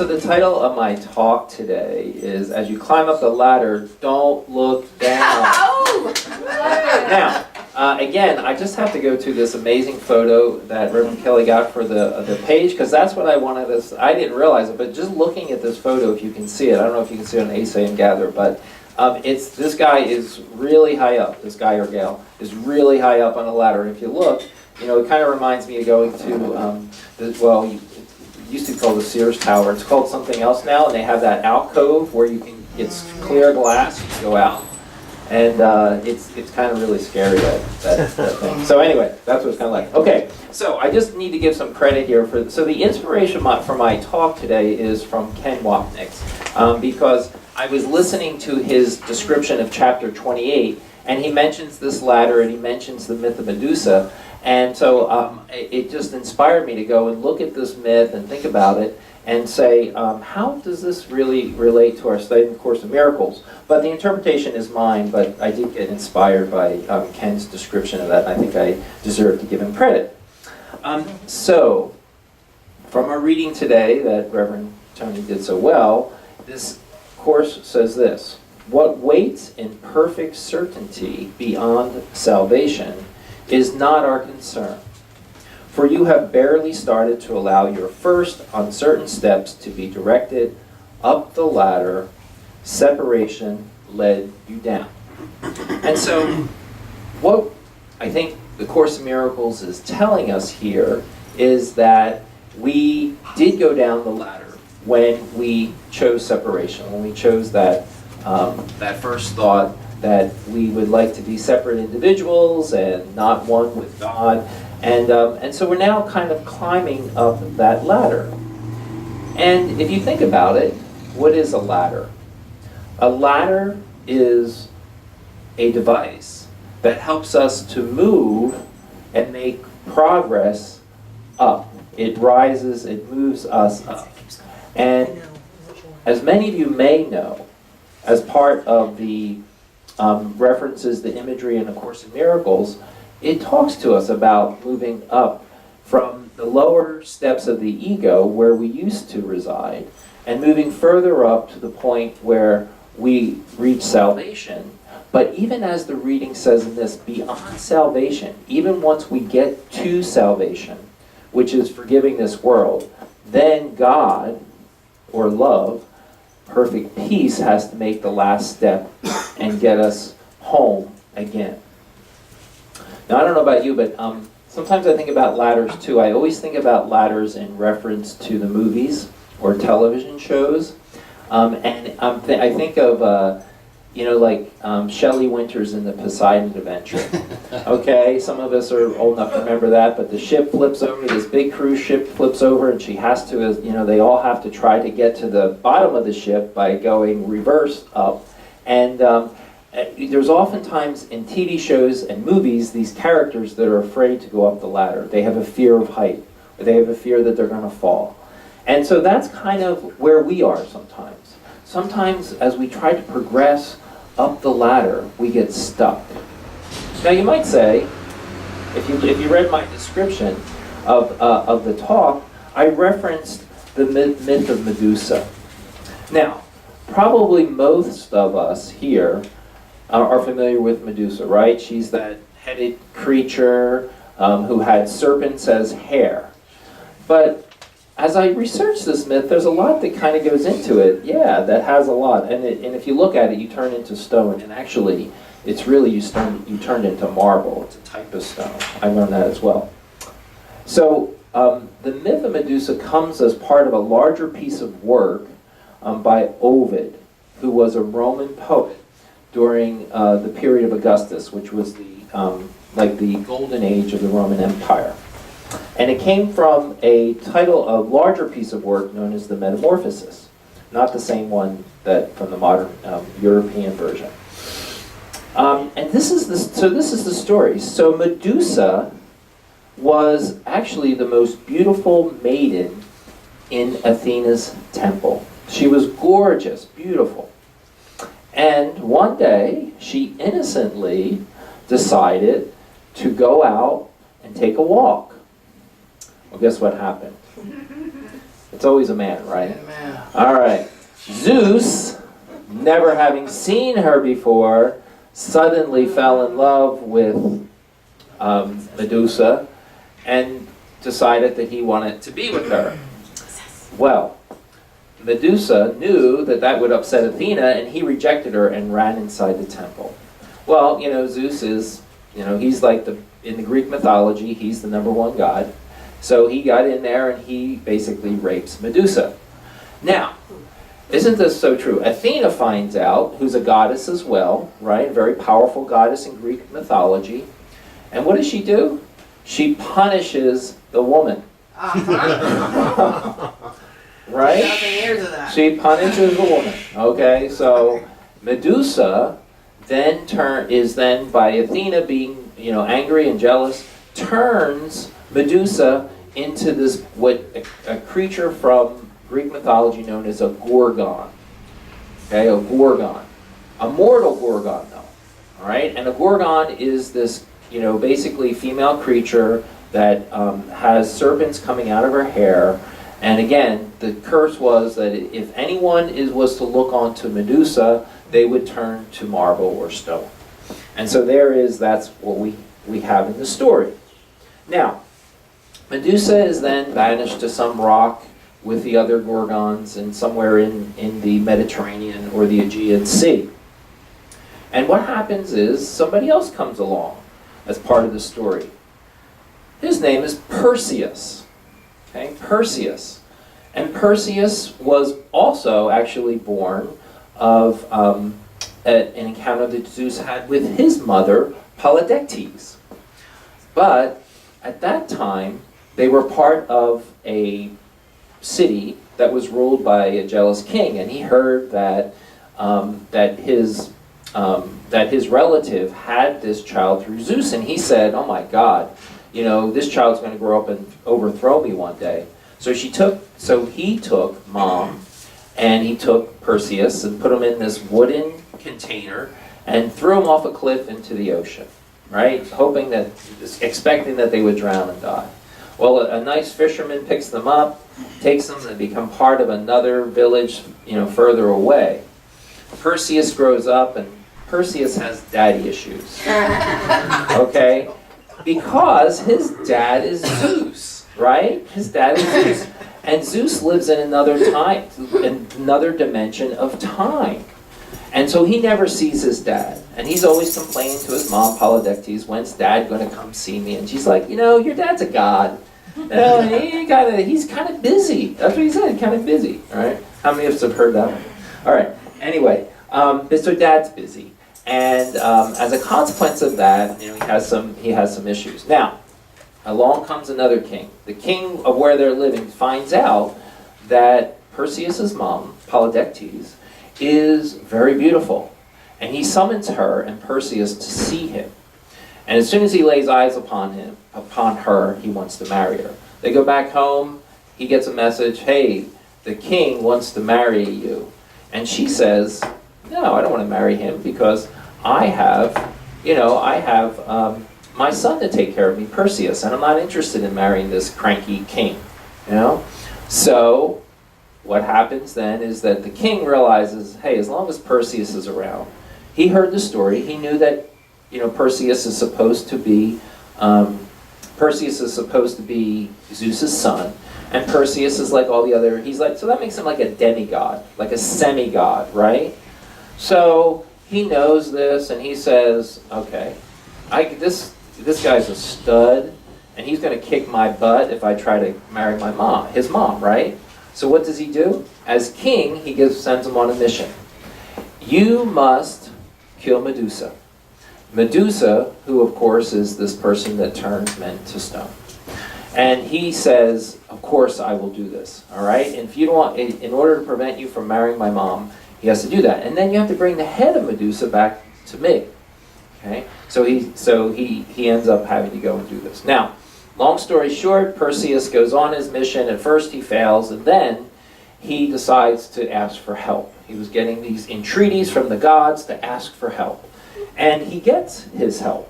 So the title of my talk today is, as you climb up the ladder, don't look down. Now, again, I just have to go to this amazing photo that Reverend Kelly got for the page, because that's what I wanted us. I didn't realize it, but just looking at this photo, if you can see it, I don't know if you can see it on Asa and Gather, but this guy is really high up. This guy or gal is really high up on a ladder. And if you look, you know, it kind of reminds me of going to it used to be called the Sears Tower. It's called something else now, and they have that alcove where you can, it's clear glass, you can go out. And it's kind of really scary, that thing. So anyway, that's what it's kind of like. Okay, so I just need to give some credit here. So the inspiration for my talk today is from Ken Wapnick's, because I was listening to his description of chapter 28, and he mentions this ladder, and he mentions the myth of Medusa. And so it just inspired me to go and look at this myth and think about it and say, how does this really relate to our study in the Course of Miracles? But the interpretation is mine, but I did get inspired by Ken's description of that, and I think I deserve to give him credit. So, from our reading today that Reverend Tony did so well, this course says this: what waits in perfect certainty beyond salvation is not our concern. For you have barely started to allow your first uncertain steps to be directed up the ladder. Separation led you down. And so, what I think the Course in Miracles is telling us here is that we did go down the ladder when we chose separation, when we chose that first thought that we would like to be separate individuals and not one with God. And so we're now kind of climbing up that ladder. And if you think about it, what is a ladder? A ladder is a device that helps us to move and make progress up. It rises, it moves us up. And as many of you may know, as part of the references, the imagery in the Course in Miracles, it talks to us about moving up from the lower steps of the ego where we used to reside and moving further up to the point where we reach salvation. But even as the reading says in this, beyond salvation, even once we get to salvation, which is forgiving this world, then God, or love, perfect peace, has to make the last step and get us home again. Now, I don't know about you, but sometimes I think about ladders too. I always think about ladders in reference to the movies or television shows. And I think of, Shelley Winters in the Poseidon Adventure. Okay, some of us are old enough to remember that, but the ship flips over, this big cruise ship flips over, and she has to, they all have to try to get to the bottom of the ship by going reverse up. And there's oftentimes in TV shows and movies these characters that are afraid to go up the ladder. They have a fear of height, or they have a fear that they're going to fall. And so that's kind of where we are sometimes. Sometimes as we try to progress up the ladder, we get stuck. Now you might say, if you read my description of the talk, I referenced the myth of Medusa. Now, probably most of us here are familiar with Medusa, right? She's that headed creature who had serpents as hair. But as I researched this myth, there's a lot that kind of goes into it. Yeah, that has a lot. And if you look at it, you turn into stone. And actually, it's really you turned into marble. It's a type of stone. I learned that as well. So the myth of Medusa comes as part of a larger piece of work by Ovid, who was a Roman poet during the period of Augustus, which was the golden age of the Roman Empire. And it came from a larger piece of work known as the Metamorphosis, not the same one that from the modern European version. And this is the story. So Medusa was actually the most beautiful maiden in Athena's temple. She was gorgeous, beautiful. And one day, she innocently decided to go out and take a walk. Well, guess what happened? It's always a man, right? Amen. All right. Zeus, never having seen her before, suddenly fell in love with Medusa and decided that he wanted to be with her. Well, Medusa knew that that would upset Athena, and he rejected her and ran inside the temple. Well, Zeus is, he's like in the Greek mythology, he's the #1 god. So he got in there and he basically rapes Medusa. Now, isn't this so true? Athena finds out, who's a goddess as well, right? A very powerful goddess in Greek mythology. And what does she do? She punishes the woman. Right? She punishes the woman. Okay, so Medusa is then by Athena being, angry and jealous, turns Medusa into this a creature from Greek mythology known as a gorgon. Okay, a gorgon. A mortal gorgon though. Alright? And a gorgon is this, basically female creature that has serpents coming out of her hair. And again, the curse was that if anyone was to look onto Medusa, they would turn to marble or stone. And so that's what we have in the story. Now, Medusa is then banished to some rock with the other gorgons and somewhere in the Mediterranean or the Aegean Sea. And what happens is somebody else comes along as part of the story. His name is Perseus. Okay, Perseus. And Perseus was also actually born of an encounter that Zeus had with his mother, Polydectes. But at that time, they were part of a city that was ruled by a jealous king, and he heard that his relative had this child through Zeus, and he said, "Oh my God, this child's going to grow up and overthrow me one day." So he took Mom, and he took Perseus and put him in this wooden container and threw him off a cliff into the ocean, right? Expecting that they would drown and die. Well, a nice fisherman picks them up, takes them, and become part of another village, further away. Perseus grows up, and Perseus has daddy issues. Okay? Because his dad is Zeus, right? His dad is Zeus. And Zeus lives in another dimension of time. And so he never sees his dad. And he's always complaining to his mom, Polydectes, "When's dad going to come see me?" And she's like, "Your dad's a god. He's kind of busy." That's what he said, kind of busy. All right? How many of us have heard that one? All right. Anyway, Mr. Dad's busy. And as a consequence of that, he has some issues. Now, along comes another king. The king of where they're living finds out that Perseus' mom, Polydectes, is very beautiful. And he summons her and Perseus to see him. And as soon as he lays eyes upon her, he wants to marry her. They go back home, he gets a message, "Hey, the king wants to marry you." And she says, "No, I don't want to marry him because I have my son to take care of me, Perseus, and I'm not interested in marrying this cranky king." So what happens then is that the king realizes, hey, as long as Perseus is around, he heard the story, he knew that Perseus is supposed to be Zeus's son, and Perseus is like all the other, so that makes him like a demigod, like a semigod, right? So he knows this, and he says, okay, this guy's a stud, and he's going to kick my butt if I try to marry his mom, right? So what does he do? As king, he sends him on a mission. You must kill Medusa. Medusa, who of course is this person that turns men to stone. And he says, of course I will do this, all right? And if you don't want, in order to prevent you from marrying my mom, he has to do that. And then you have to bring the head of Medusa back to me. Okay? So he ends up having to go and do this. Now, long story short, Perseus goes on his mission. At first he fails, and then he decides to ask for help. He was getting these entreaties from the gods to ask for help. And he gets his help.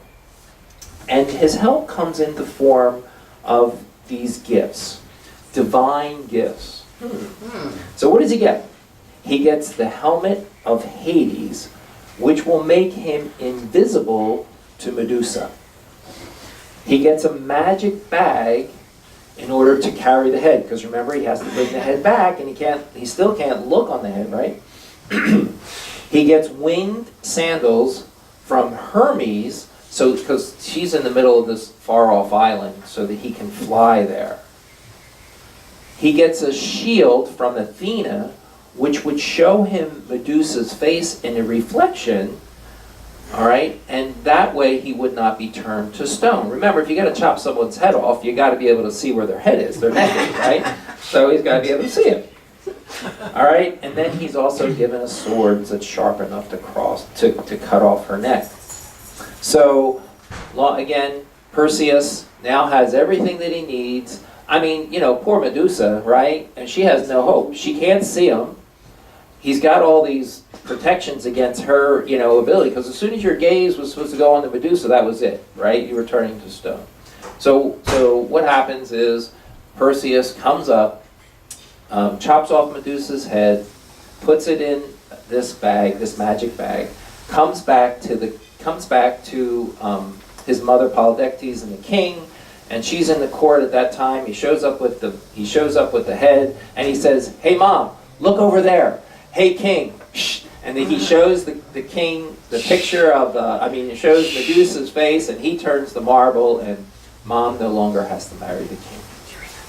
And his help comes in the form of these gifts, divine gifts. So what does he get? He gets the helmet of Hades, which will make him invisible to Medusa. He gets a magic bag in order to carry the head, because remember, he has to bring the head back, and he still can't look on the head, right? He gets winged sandals from Hermes, so because she's in the middle of this far-off island, so that he can fly there. He gets a shield from Athena, which would show him Medusa's face in a reflection, all right? And that way he would not be turned to stone. Remember, if you got to chop someone's head off, you got to be able to see where their head is, their neck is, right? So he's got to be able to see it. All right? And then he's also given a sword that's sharp enough to cut off her neck. So, again, Perseus now has everything that he needs. I mean, poor Medusa, right? And she has no hope. She can't see him. He's got all these protections against her, ability, because as soon as your gaze was supposed to go on to Medusa, that was it, right? You were turning to stone. So what happens is Perseus comes up, chops off Medusa's head, puts it in this bag, this magic bag, comes back to his mother Polydectes and the king, and she's in the court at that time. He shows up with the head, and he says, "Hey mom, look over there. Hey king." Shh. And then he shows the king the picture of it shows Medusa's face, and he turns the marble, and mom no longer has to marry the king.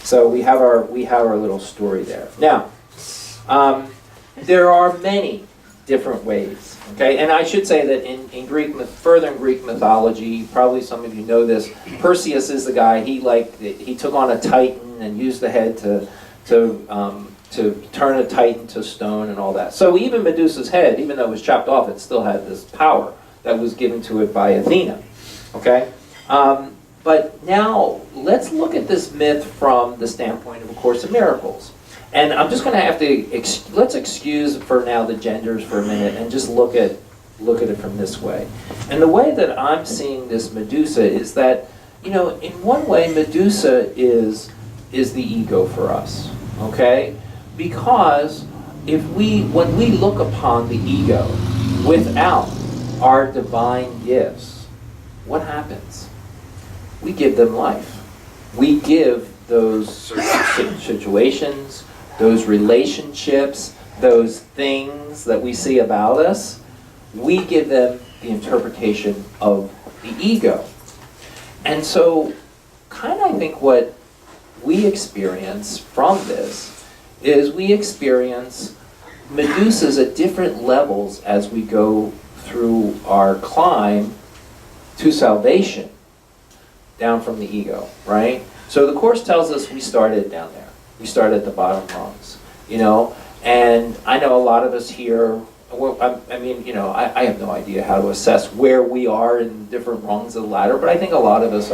So we have our little story there. Now, there are many different ways. Okay, and I should say that in Greek mythology, probably some of you know this. Perseus is the guy. He took on a titan and used the head to turn a titan to stone and all that. So even Medusa's head, even though it was chopped off, it still had this power that was given to it by Athena. Okay, but now let's look at this myth from the standpoint of A Course in Miracles. And I'm just going to have to let's excuse for now the genders for a minute and just look at it from this way. And the way that I'm seeing this Medusa is that, in one way Medusa is the ego for us, okay? Because when we look upon the ego without our divine gifts, what happens? We give them life. We give those situations, those relationships, those things that we see about us, we give them the interpretation of the ego. And so, kind of I think what we experience from this is we experience Medusas at different levels as we go through our climb to salvation, down from the ego, right? So the Course tells us we started down there. We start at the bottom rungs, and I know a lot of us here, I have no idea how to assess where we are in different rungs of the ladder, but I think a lot of us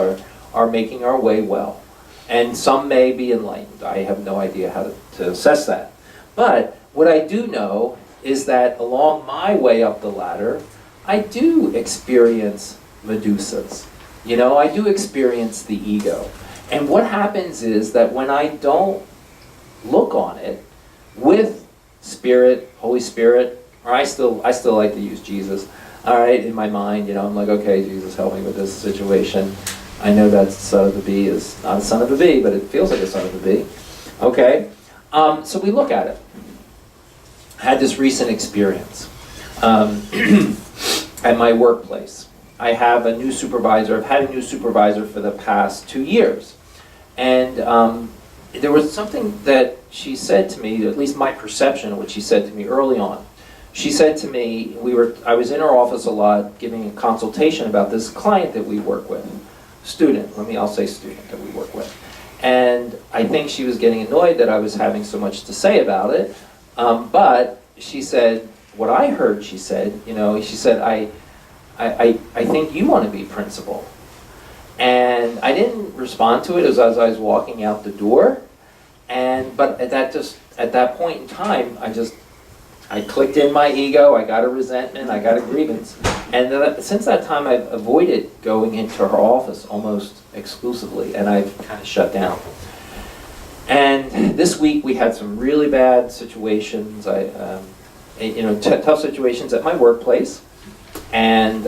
are making our way well. And some may be enlightened. I have no idea how to assess that. But what I do know is that along my way up the ladder, I do experience Medusas. I do experience the ego. And what happens is that when I don't look on it with Spirit, Holy Spirit, or I still like to use Jesus, all right, in my mind, I'm like, okay, Jesus, help me with this situation. I know that son of the bee is not a son of a bee, but it feels like a son of a bee. Okay, so we look at it. I had this recent experience at my workplace. I have a new supervisor. I've had a new supervisor for the past 2 years. And there was something that she said to me, at least my perception of what she said to me early on. She said to me, I was in her office a lot giving a consultation about this client that we work with. I'll say student that we work with. And I think she was getting annoyed that I was having so much to say about it. But she said, what I heard, she said, I think you want to be principal. And I didn't respond to it as I was walking out the door. But at that point in time, I clicked in my ego, I got a resentment, I got a grievance. And since that time, I've avoided going into her office almost exclusively, and I've kind of shut down. And this week we had some really bad situations, tough situations at my workplace. And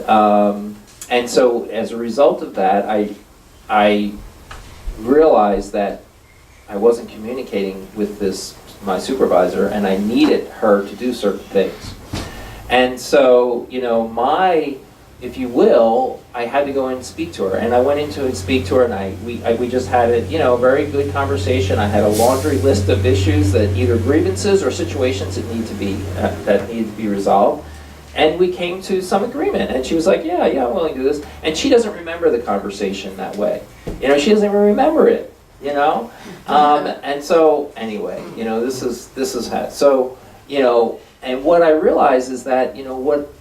so as a result of that, I realized that I wasn't communicating with my supervisor, and I needed her to do certain things. And so, if you will, I had to go and speak to her. And I went into and speak to her, and we just had a very good conversation. I had a laundry list of issues, that either grievances or situations that needed to be resolved. And we came to some agreement. And she was like, yeah, I'm willing to do this. And she doesn't remember the conversation that way. She doesn't even remember it. And so anyway, this is how. So and what I realized is that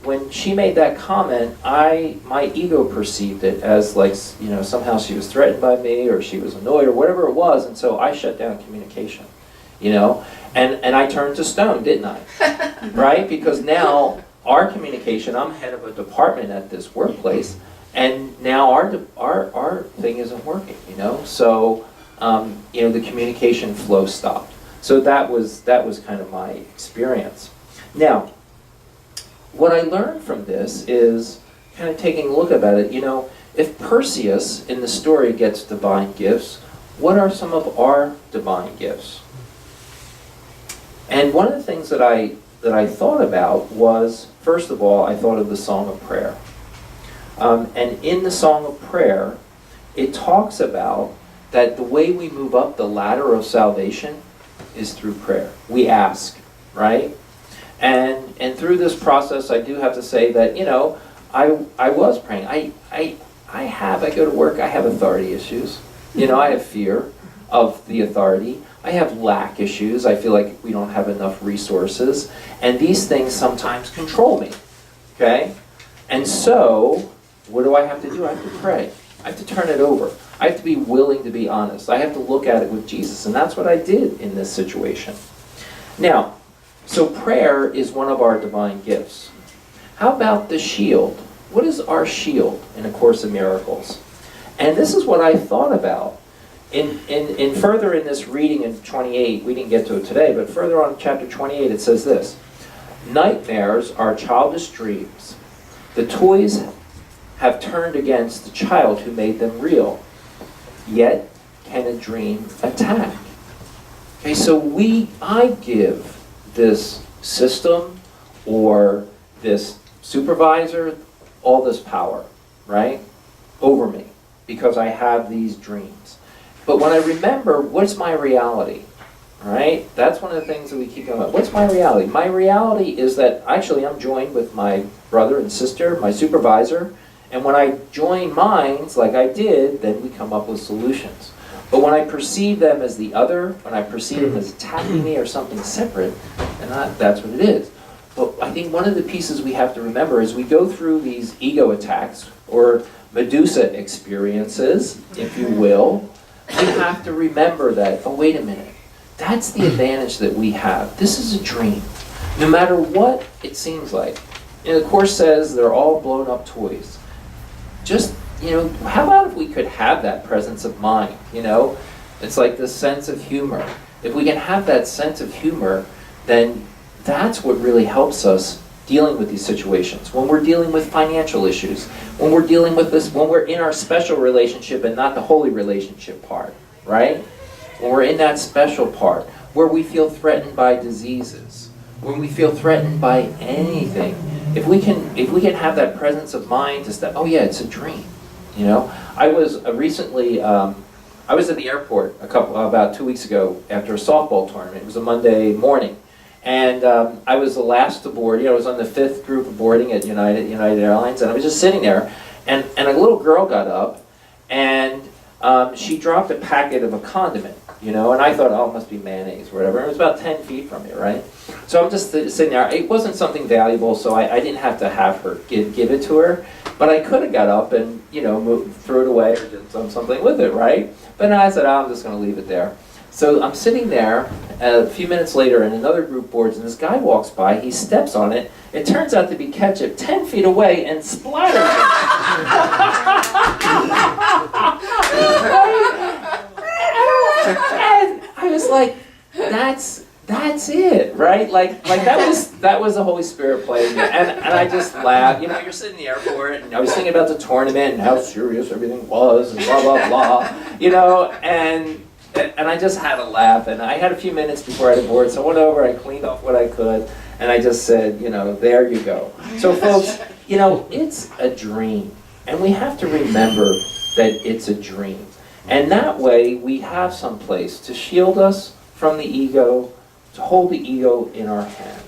when she made that comment, my ego perceived it as like somehow she was threatened by me, or she was annoyed, or whatever it was, and so I shut down communication. And I turned to stone, didn't I? Right? Because now our communication, I'm head of a department at this workplace, and now our thing isn't working. So the communication flow stopped. So that was kind of my experience. Now, what I learned from this is kind of taking a look about it. If Perseus in the story gets divine gifts, what are some of our divine gifts? And one of the things that I thought about was, first of all, I thought of the Song of Prayer. And in the Song of Prayer, it talks about that the way we move up the ladder of salvation is through prayer. We ask, right? And through this process, I do have to say that, I was praying. I go to work, I have authority issues. I have fear of the authority. I have lack issues. I feel like we don't have enough resources. And these things sometimes control me, okay? And so, what do I have to do? I have to pray. I have to turn it over. I have to be willing to be honest. I have to look at it with Jesus, and that's what I did in this situation. Now, so prayer is one of our divine gifts. How about the shield? What is our shield in A Course in Miracles? And this is what I thought about. In further in this reading in 28, we didn't get to it today, but further on in chapter 28 it says this: nightmares are childish dreams. The toys have turned against the child who made them real. Yet can a dream attack? Okay, so I give this system or this supervisor all this power, right, over me, because I have these dreams. But when I remember, what's my reality? Right? That's one of the things that we keep going about. What's my reality? My reality is that actually I'm joined with my brother and sister, my supervisor, and when I join minds like I did, then we come up with solutions. But when I perceive them as the other, when I perceive them as attacking me or something separate, then that's what it is. But I think one of the pieces we have to remember is we go through these ego attacks, or Medusa experiences, if you will. We have to remember that, oh, wait a minute. That's the advantage that we have. This is a dream. No matter what it seems like. The Course says they're all blown up toys. Just, how about if we could have that presence of mind, It's like this sense of humor. If we can have that sense of humor, then that's what really helps us dealing with these situations. When we're dealing with financial issues, when we're dealing with this, when we're in our special relationship and not the holy relationship part, right? When we're in that special part, where we feel threatened by diseases, when we feel threatened by anything, if we can have that presence of mind to step, oh yeah, it's a dream, I was recently, I was at the airport about 2 weeks ago after a softball tournament. It was a Monday morning, and I was the last to board. I was on the 5th group of boarding at United Airlines, and I was just sitting there, and a little girl got up, and she dropped a packet of a condiment, and I thought, oh, it must be mayonnaise or whatever. It was about 10 feet from me, right? So I'm just sitting there. It wasn't something valuable, so I didn't have to have her give it to her. But I could have got up and, threw it away or did something with it, right? But no, I said, oh, I'm just going to leave it there. So I'm sitting there, a few minutes later, and another group boards, and this guy walks by. He steps on it. It turns out to be ketchup 10 feet away and splatters it. And I was like, that's it, right? Like that was the Holy Spirit playing, and I just laughed. You know, you're sitting in the airport, and I was thinking about the tournament and how serious everything was, and blah blah blah. You know, and I just had a laugh, and I had a few minutes before I had board, so I went over, I cleaned off what I could, and I just said, you know, there you go. So folks, you know, it's a dream, and we have to remember that it's a dream, and that way we have some place to shield us from the ego, to hold the ego in our hand.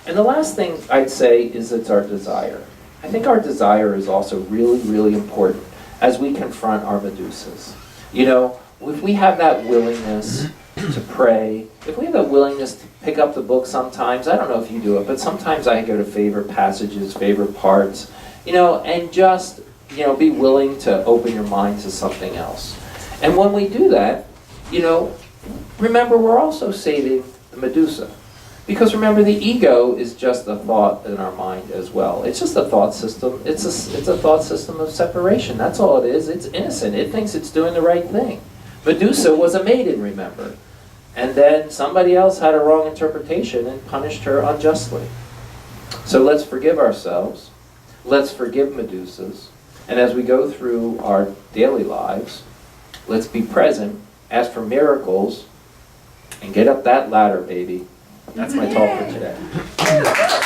And the last thing I'd say is it's our desire. I think our desire is also really, really important as we confront our Medusas. You know, if we have that willingness to pray, if we have that willingness to pick up the book sometimes, I don't know if you do it, but sometimes I go to favorite passages, favorite parts, you know, and just, you know, be willing to open your mind to something else. And when we do that, you know, remember we're also saving the Medusa. Because remember, the ego is just a thought in our mind as well. It's just a thought system. It's a thought system of separation. That's all it is. It's innocent. It thinks it's doing the right thing. Medusa was a maiden, remember. And then somebody else had a wrong interpretation and punished her unjustly. So let's forgive ourselves. Let's forgive Medusas. And as we go through our daily lives, let's be present, ask for miracles, and get up that ladder, baby. That's my talk for today.